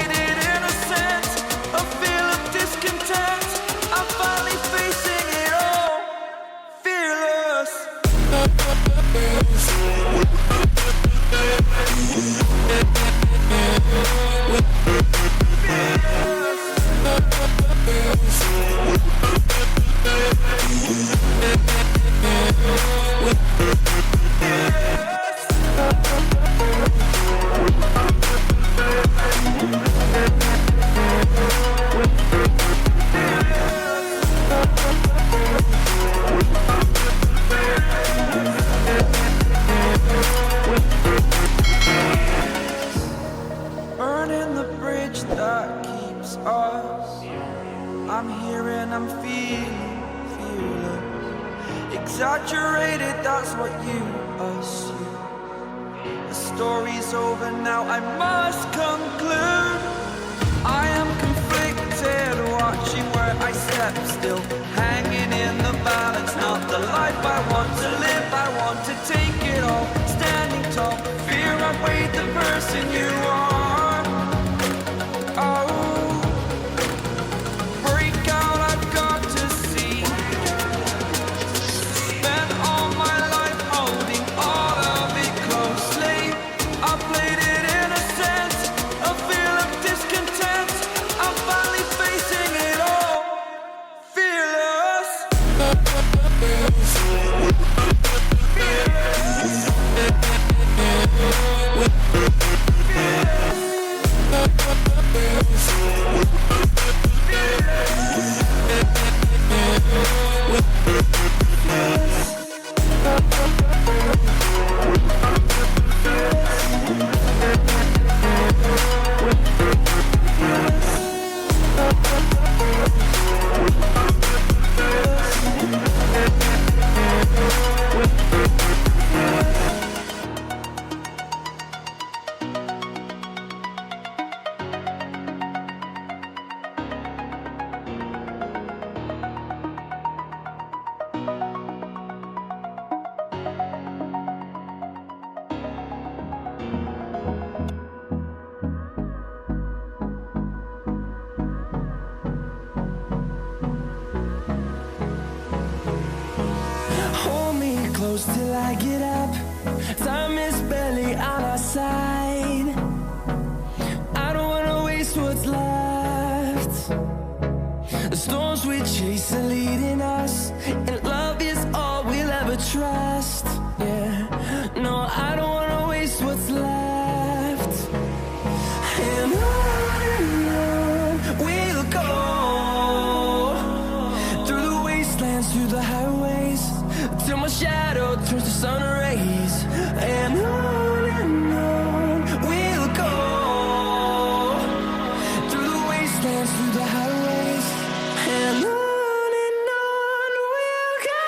faded innocence, a feel of discontent. I'm finally facing it all, fearless. Burning the bridge that keeps us. I'm here and I'm feeling fearless. Exaggerated, that's what you assume. The story's over now, I must conclude. I am conflicted, watching where I step still, hanging in the balance. Not the life I want to live, I want to take it all. Standing tall, fear outweighed the person you are. Oh, break out, I've got to see. Spent all my life holding all of it closely. I played it innocent, a feel of discontent. I'm finally facing it all, fearless. Close till I get up. Time is barely on our side. I don't wanna waste what's left. The storms we chase are leading us, and love is all we'll ever trust. Yeah, no, I don't wanna waste what's left. And on we'll go, through the wastelands, through the highways, till my shadow turns to sun rays. And on we'll go, through the wastelands, through the highways. And on we'll go.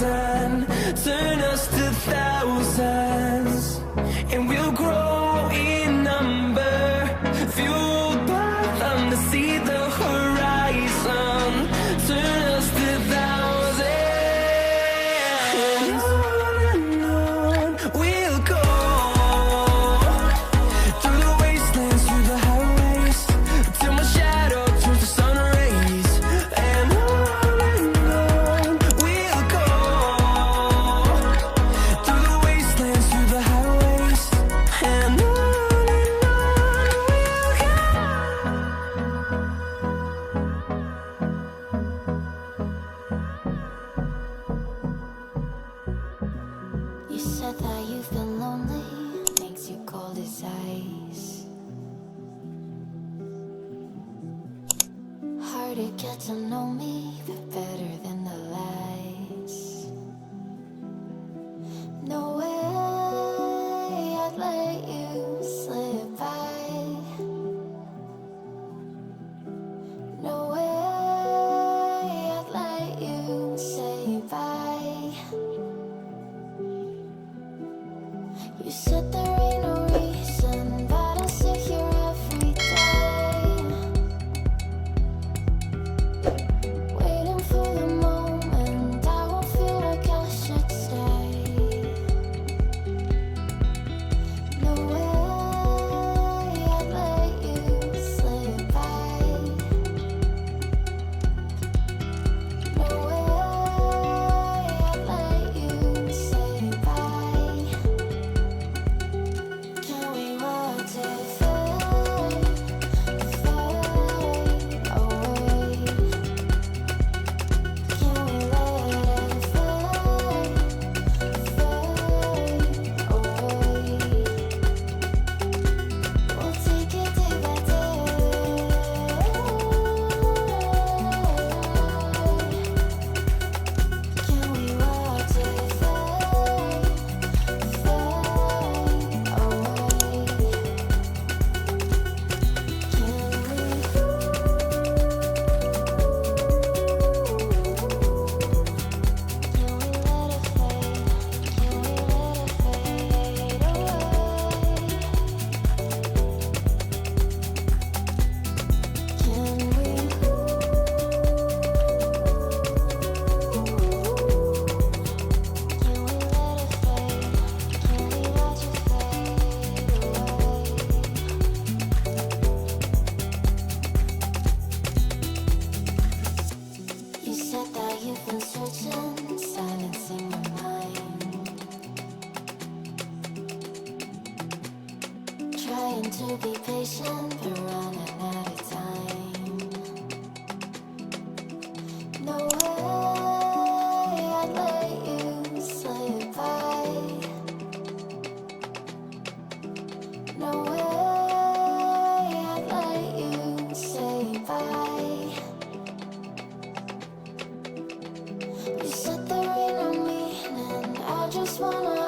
and turn us to thousands, and we'll grow in number, fueled by them to see the horizon, turn us to thousands, and on we'll go, through the wastelands, through the highways, till my shadow turns to sun rays, and on we'll go, through the wastelands, through the highways, and on we'll go. You said that you've been lonely, makes you cold as ice. Hard to get to know me, but better than the lies. No way I'd let you slip by. No way I'd let you say bye. You said there ain't no reason, but I sit here every day, waiting for the moment I won't feel like I should stay. No way I'd let you slip by. No way I'd let you say bye. Can we watch it fade, fade away? Can we let it fade, fade away? We'll take it day by day. Can we watch it fade, fade away? You said that you've been searching, silencing your mind, trying to be patient, but running out of time. No way I'd let you slip by. No way I'd let you say bye. You said there ain't no meaning, I just wanna